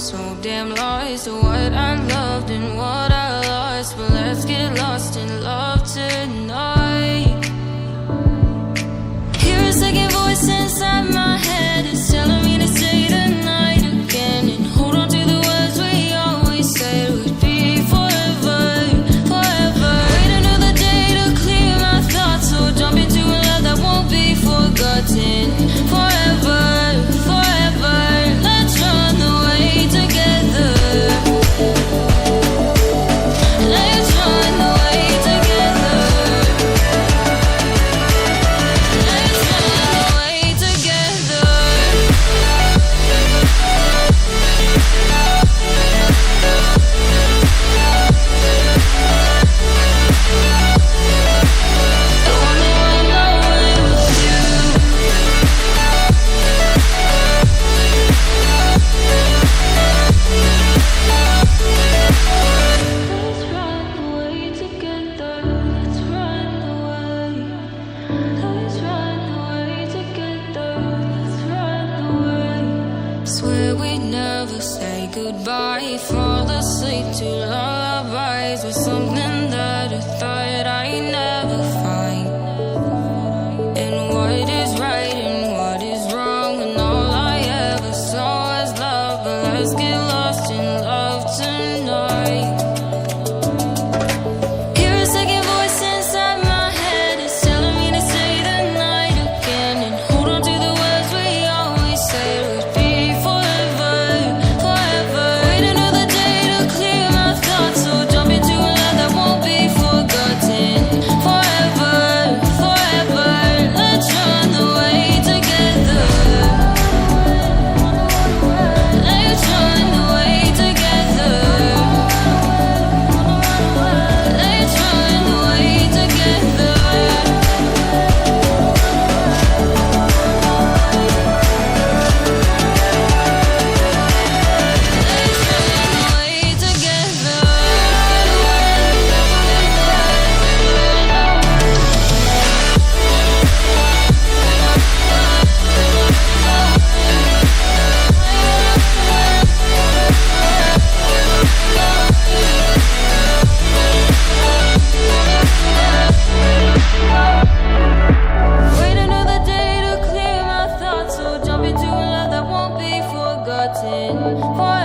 so damn lost to what I loved and what I lost. But let's get lost in love tonight. Hear a second voice inside my head, it's telling me to say the night again and hold on to the words we always said would be forever, forever. Wait another day to clear my thoughts, so jump into a love that won't be forgotten. Forever, forever, let's run away together. Let's run away together. Let's run away together. I wanna run away with you. Let's run away together. Let's run away. Let's run away together. Let's run away. Swear we'd never say goodbye. Fall asleep to lullabies with something that I thought I'd never find. And what is right and what is wrong, and all I ever saw was love. But let's get lost in love tonight. Hear a second voice inside my head, it's telling me to say the night again and hold on to the words we always said would be forever, forever. Wait another day to clear my thoughts, so jump into a love that won't be forgotten. Forever, forever, let's run away together. Let's run away together. Let's run away together. Let's run away together. Wait another day to clear my thoughts, so jump into a love that won't be forgotten. Forever.